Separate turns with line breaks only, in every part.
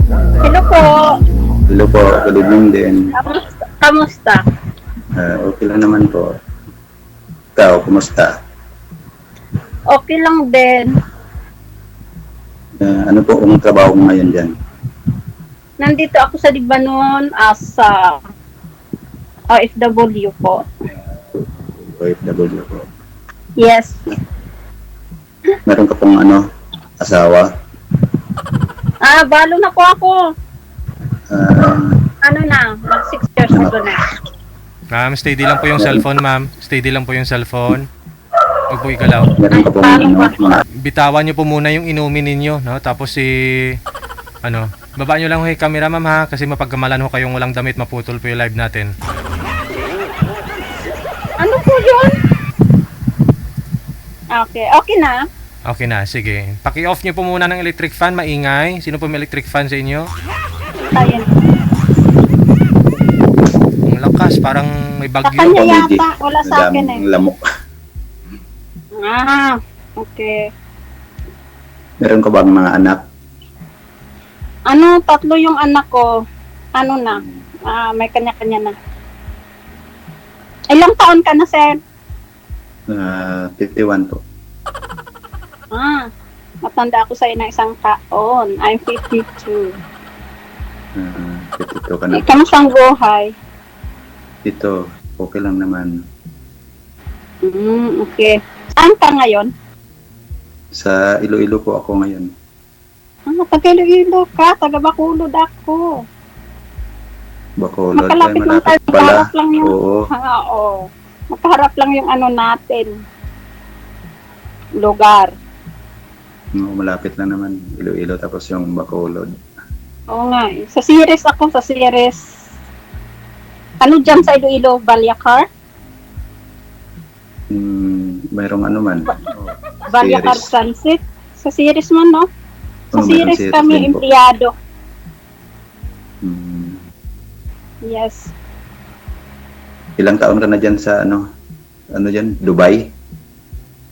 Hello po.
Hello po, good evening din.
Kamusta?
Okay lang naman po. Ikaw, kumusta?
Okay lang din.
Ano po ang trabaho mo ngayon dyan?
Nandito ako sa Lebanon as OFW po.
OFW po.
Yes.
Meron ka pong asawa?
Balo na po ako.
Ah,
Mag 6 years ago na.
Ma'am, steady lang po yung cellphone, ma'am. Steady lang po yung cellphone. Huwag po igalaw.
meron ka pong mga
Bitawan nyo po muna yung inumin ninyo, no? Tapos baba nyo lang ho yung camera, ma'am, ha? Kasi mapagkamalan ho kayong walang damit, maputol po yung live natin.
Ano po yun? Okay na.
Okay na, sige. Paki-off nyo po muna ng electric fan, maingay. Sino po may electric fan sa inyo?
Ayun.
Ang lakas, parang may
Sa
bagyo.
kanya
comedy.
yata, wala sa akin eh.
Lamok.
Okay.
Meron ka bang mga anak?
3 yung anak ko. May kanya-kanya na. Ilang taon ka na, sir?
51 po.
Matanda ako sa ng isang taon. I'm 52.
52 ka na.
Kamusta ang buhay?
Dito, okay lang naman.
Okay. Saan ka ngayon?
Sa Iloilo po ako ngayon.
Taga Iloilo ka. Taga Bacolod ako.
Bacolod.
Makalapit lang tayo.
pala.
Makaharap lang yung...
Oo.
Oo. Makaharap lang yung natin. Lugar.
No, malapit lang naman. Iloilo tapos yung Bacolod.
Oo nga eh. Sa series ako. Sa series... dyan sa Iloilo? Balyacar?
Mayroong man.
Balyacar
Series.
Transit? Sa series man, no? Sa
Oo,
series
meron series
kami,
din po.
empleyado.
Hmm.
Yes.
Ilang taon ka na dyan sa dyan? Dubai?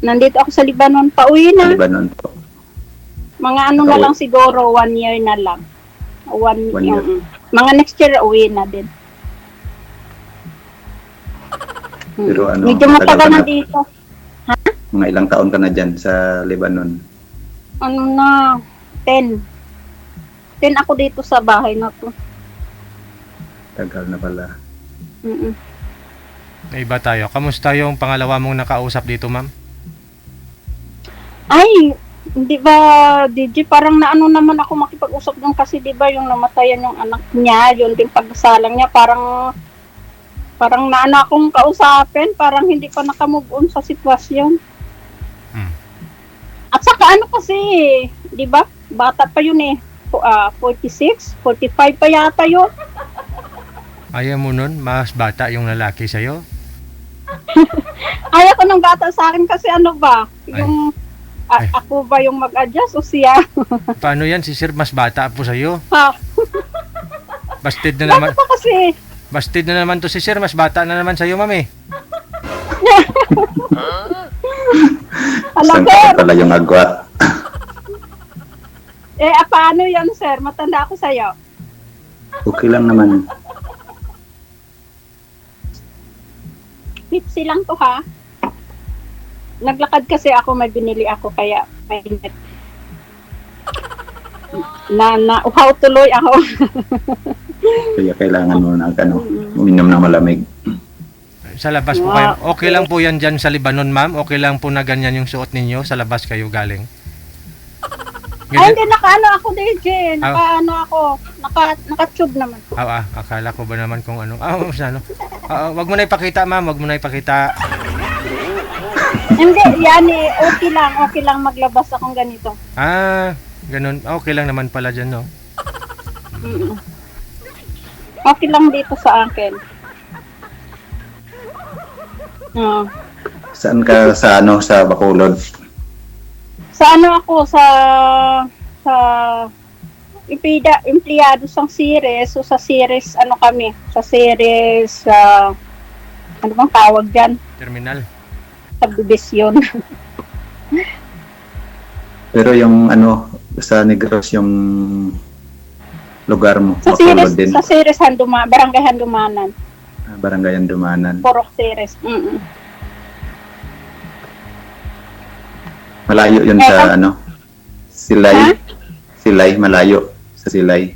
Nandito ako sa Lebanon. Pauwi
Sa
na.
Lebanon po.
Mga na
Pauwi.
lang siguro, 1 year na lang. 1
1 year.
Mga next year, uwi na din.
Pero
Medyo
matagal
matagal
ka
na
na.
dito.
Mga ilang taon ka na dyan sa Lebanon?
10. 10 ako dito sa bahay na to.
Tagal na pala.
Mm-mm.
May iba tayo. Kamusta yung pangalawa mong nakausap dito, ma'am?
Ay, di ba, DJ, parang naman ako makipag-usap dun kasi di ba yung namatayan yung anak niya, yun din pagsalang niya, parang akong kausapin, parang hindi pa nakamove on sa sitwasyon. At saka kasi, di ba, bata pa yun eh, 46, 45 pa yata yun.
Ayaw mo nun, mas bata yung lalaki sa'yo?
Ayaw ko ng bata sa akin kasi yung,
Ay.
ako ba yung mag-adjust o siya?
Paano yan? Si Sir mas bata po sa'yo?
Ha?
Busted na naman.
Bakit pa kasi?
Busted na naman to si Sir. Mas bata na naman sa'yo, ma'am eh.
Alam,
Saan ka
sir,
pala yung agwat?
paano yan, sir? Matanda ako sa'yo.
Okay lang naman.
Tipsy lang to, ha? Naglakad kasi ako, may binili ako, kaya mainit. Uhaw tuloy ako.
Kaya kailangan mo na uminom ng malamig.
Sa labas po
Wow.
kayo. Okay lang po yan dyan sa Lebanon, ma'am? Okay lang po na ganyan yung suot ninyo? Sa labas kayo galing?
Ay, hindi, ako, DJ. Naka-tube naman.
Akala ko ba naman kung ano. Wag mo na ipakita, ma'am. Wag mo na ipakita.
Hindi, yan eh. Okay lang maglabas akong ganito.
Ganun. Okay lang naman pala dyan, no?
Mm-mm. Okay lang dito sa akin.
Saan ka sa Bacolod?
Sa ako, sa empleyado sa series. So sa series, kami? Sa series, ano bang tawag dyan?
Terminal.
Subdivision.
Pero yung sa Negros yung lugar mo,
Sa
Bacolod
series,
din.
sa series Barangay Handumanan.
Barangay Andumanan.
Purok series. Mm-mm.
Malayo yun sa ano? Silay.
Ha?
Silay, malayo. Sa Silay.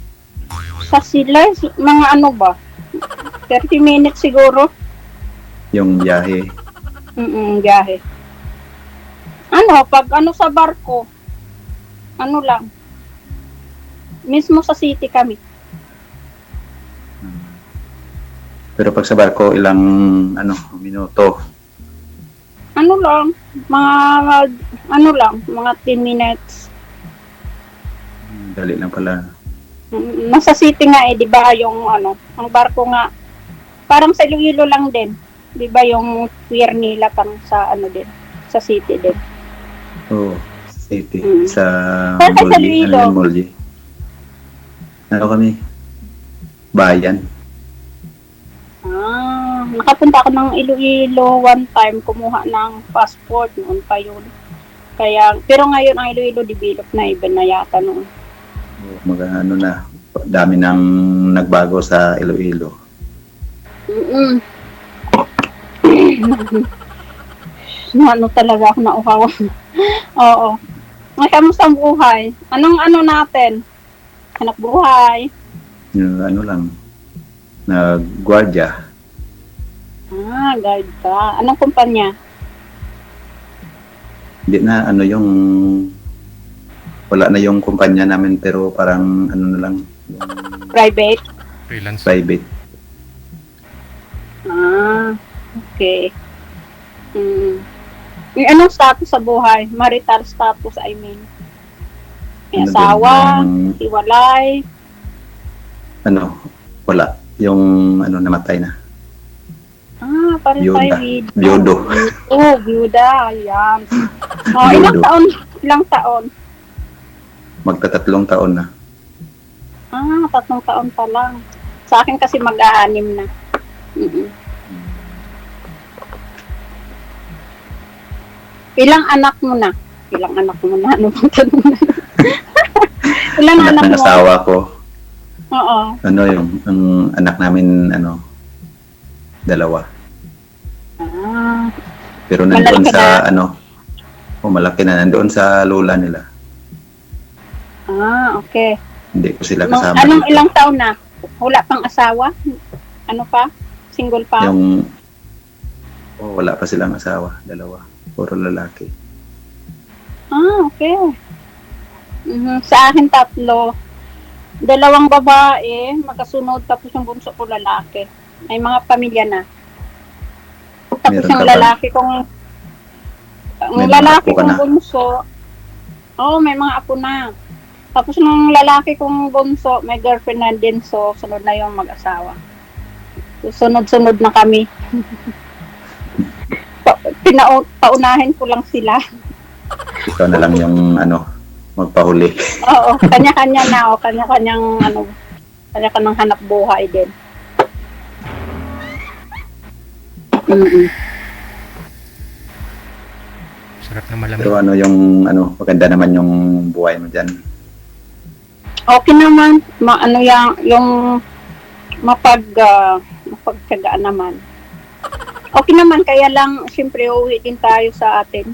Sa Silay, mga ano ba? 30 minutes siguro.
Yung biyahe.
Biyahe. Ano, pag ano sa barko, ano lang, mismo sa city kami.
Pero pag sa barko, ilang ano, minuto.
Ano lang, mga 10 minutes.
Dali lang pala.
Nasa city nga di ba yung ano, ang barko nga, parang sa Iloilo lang din. Di ba yung pier nila pang sa ano din, sa city din.
Oo, sa city.
Mm.
Sa
Saan kayo sa
Molji.
Iloilo?
Ano yun, Molji? Ano kami? Bayan.
Nakapunta ako ng Iloilo one time, kumuha ng passport, noon pa yun. Kaya, pero ngayon ang Iloilo develop na, iba na yata noon.
Ano na, dami nang nagbago sa Iloilo.
Ano talaga ako nauhaw. Oo. Ay, kamusta ang buhay? Anong ano natin? Hanap buhay.
Yung ano lang, nag-guardia.
Guard ka. Anong kumpanya?
Hindi na ano yung wala na yung kumpanya namin pero parang ano na lang yung
Private?
Freelance.
private.
Okay. Yung anong status sa buhay? Marital status, I mean. May
Ano
asawa,
din,
hiwalay.
ano, wala. Yung ano namatay na.
Parang
Byuda.
tayo with...
Byodo.
Byuda. Ayan.
Byudo.
Ilang taon?
Magta-3 taon na.
3 taon pa lang. Sa akin kasi mag-aanim na. Ilang anak mo na? Ano bang tanong na? Ilang
Anak
anak
ng
mo?
asawa ko.
Oo.
Ano yung ang anak namin ano 2. Pero nandoon
Malaki
sa ano, malaki na nandoon sa lola nila.
Okay.
Hindi ko sila kasama.
Anong
dito.
ilang taon na? Wala pang asawa? Ano pa? Single pa?
Yung wala pa silang asawa, 2. Puro lalaki.
Okay. Sa akin 3. 2 babae, magkasunod, tapos yung bunso ko lalaki. May mga pamilya na. Tapos
Meron
yung
ka ba?
lalaki kong
May mga apo ka na?
bunso, may mga apo na. Tapos nung lalaki kong bunso, may girlfriend na din, so sunod na yung mag-asawa. So, sunod-sunod na kami. Paunahin ko lang sila.
Ikaw na lang yung ano, magpahuli.
Oo, kanya-kanya na, kanya-kanyang hanap buhay din.
Sarap na malamig.
Pero ano yung ano, maganda naman yung buhay mo diyan.
Okay naman, yung mapagtyagaan naman. Okay naman, kaya lang, siyempre, uuwi din tayo sa atin.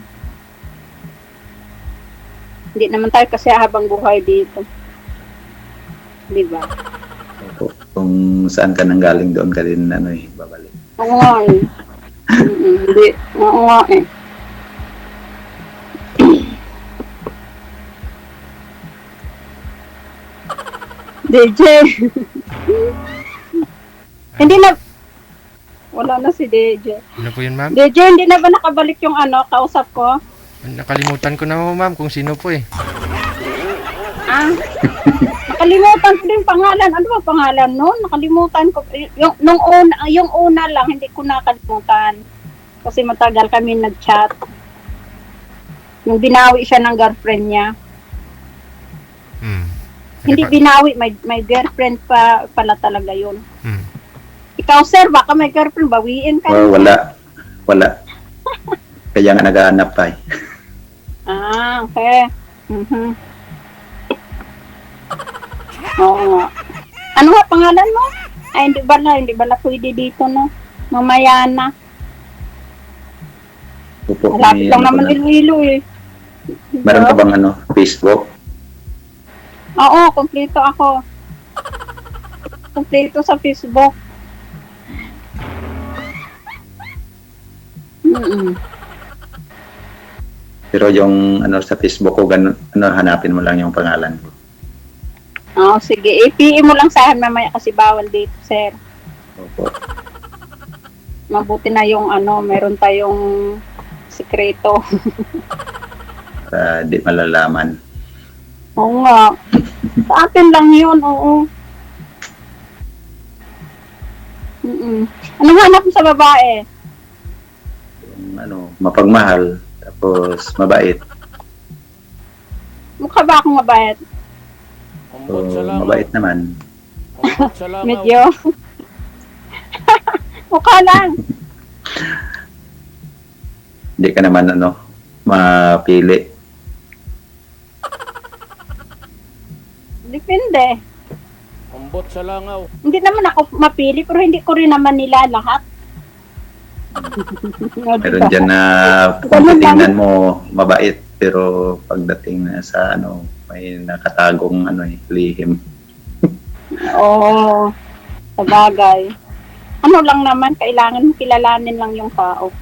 Hindi naman tayo kasi habang buhay dito. Di ba?
Kung saan ka nang galing doon ka din ano babalik.
Oo nga eh. Hindi. Oo nga eh. DJ. Hindi na. Wala na si DJ.
Ano po yun, ma'am?
DJ, hindi na ba nakabalik yung kausap ko?
Nakalimutan ko na po, ma'am, kung sino po eh.
Nakalimutan ko din pangalan. Ano ba pangalan noon? Nakalimutan ko. Yung una lang, hindi ko nakalimutan. Kasi matagal kami nag-chat. Yung binawi siya ng girlfriend niya. Hindi binawi, may girlfriend pa pala talaga yun. Ikaw, sir, baka may girlfriend, bawiin ka.
Wala. Kaya nga naghahanap pa eh.
Okay. Oo nga. Ano nga pangalan mo? Ay, hindi bala pwede dito, no? Mamaya na.
Opo,
Malapit
may
lang
ano
naman
ko na.
Iloilo eh.
Meron ka bang ano, Facebook?
Oo, kompleto ako. Kompleto sa Facebook. Mm.
Pero yung ano sa Facebook ko, ganun, ano, hanapin mo lang yung pangalan ko.
Oo, sige. I-PM mo lang sa akin mamaya kasi bawal dito, sir.
Opo.
Mabuti na yung ano, meron tayong sikreto.
Para di malalaman.
Oo nga. Sa atin lang yun, oo. Mm. Anong hanap mo sa babae?
Yung ano, mapagmahal, tapos mabait.
Mukha ba akong mabait?
So, mabait naman.
Medyo. Mukha lang.
Hindi ka naman ano, mapili.
Depende.
Ambot sa langaw.
Hindi naman ako mapili, pero hindi ko rin naman nila lahat.
Meron dyan na kung titingnan mo mabait, pero pagdating na sa ano, may nakatagong ano eh, lihim.
Oo. Sa bagay. Ano lang naman, kailangan mo kilalanin lang yung tao.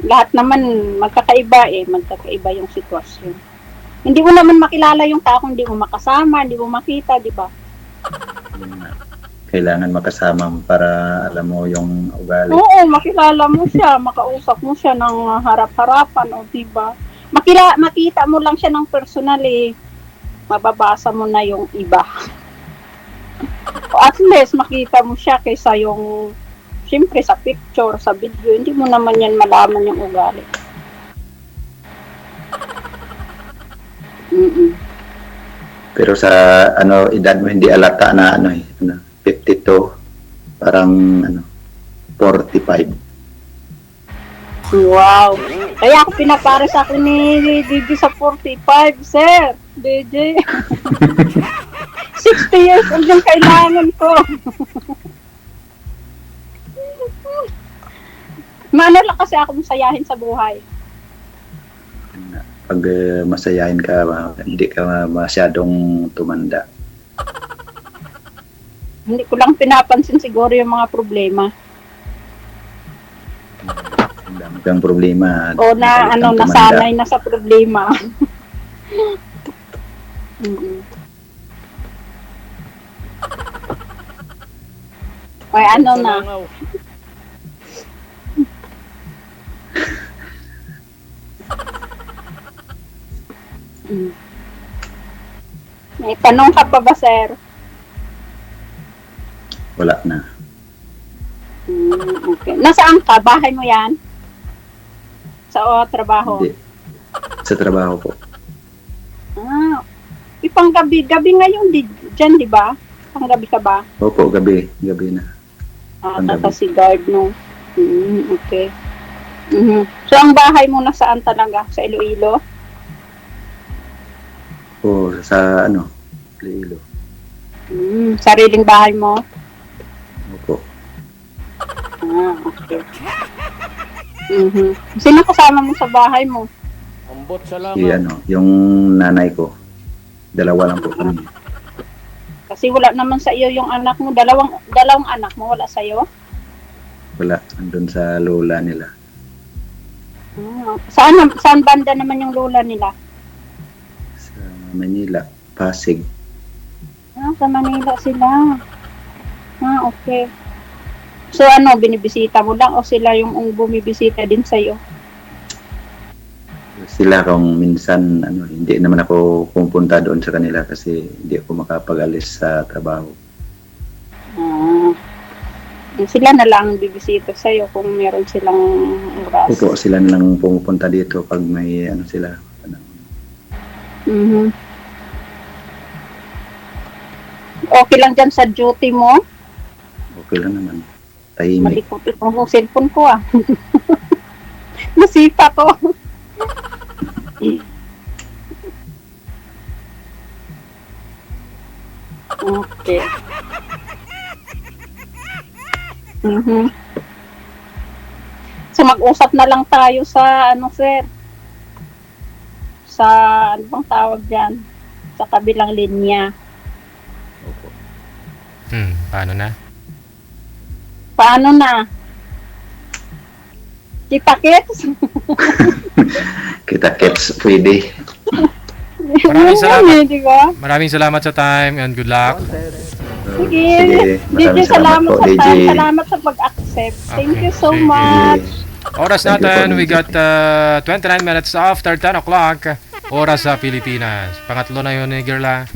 Lahat naman magkakaiba eh, magkakaiba yung sitwasyon. Hindi mo naman makilala yung tao kung hindi mo makasama, hindi mo makita, di ba?
Yun nga. Kailangan makasama mo para alam mo yung ugali.
Oo, makilala mo siya, makausap mo siya ng harap-harapan, o di ba? Makita mo lang siya ng personal eh, mababasa mo na yung iba. O at least makita mo siya kaysa yung, siyempre sa picture, sa video, hindi mo naman yan malaman yung ugali. Mm-mm.
Pero sa ano edad mo hindi alata na ano eh, ano, 52, parang ano, 45.
Wow. Kaya ako pinapare sa akin ni DJ sa 45, sir. DJ. 60 years old yung kailangan ko. Maano lang kasi ako masayahin sa buhay.
Pag masayahin ka, hindi ka masyadong tumanda.
Hindi ko lang pinapansin siguro yung mga problema.
Ang dami kang problema.
O na
madalit
ano,
kang tumanda.
nasanay na sa problema. Mm-mm. Ay, ano na. Mm. May tanong ka pa ba, sir?
Wala na.
Okay. Nasaan ka? Bahay mo yan? Sa trabaho?
Hindi. Sa trabaho po.
Ah, ipang gabi. Gabi ngayon dyan, di ba? Pang gabi ka ba?
Opo, gabi. Gabi na. Panggabi.
Kasi guard, no? Okay. So, ang bahay mo nasaan talaga? Sa Iloilo?
O sa ano, Iloilo.
Sariling bahay mo?
Opo.
Okay. Sino kasama mo sa bahay mo?
Ambot sa
Si
langaw.
ano, yung nanay ko. Dalawa lang po kami.
Kasi wala naman sa iyo yung anak mo. Dalawang anak mo, wala sa iyo?
Wala. Andun sa lola nila.
Saan banda naman yung lola nila?
Sa Manila. Pasig.
Sa Manila sila. Okay. So ano, binibisita mo lang o sila yung bumibisita din sa'yo?
Sila kung minsan, ano, hindi naman ako pupunta doon sa kanila kasi hindi ako makapag-alis sa trabaho.
Sila na lang bibisita sa'yo kung meron silang oras.
Opo, sila na lang pumupunta dito pag may ano sila. Ano,
Okay lang dyan sa duty mo?
okay lang naman. Tahimik.
Malikot itong cellphone ko Nasipa ko. Okay. Mhm. So mag-usap na lang tayo sa ano, sir? Sa ano bang tawag diyan? Sa kabilang linya.
Opo.
Paano na?
Paano na? Kita-kits?
Kita-kits, pwede.
Maraming salamat.
Di ba?
Maraming salamat sa time and good luck.
Sige. DJ,
Maraming
salamat
po,
sa
DJ.
time. Salamat sa pag-accept. Thank
Okay,
you so
sige.
much.
Oras
Thank you
natin,
po,
we
DJ.
got 29 minutes after 10 o'clock. Oras sa Pilipinas. Pangatlo na yun ni Girla.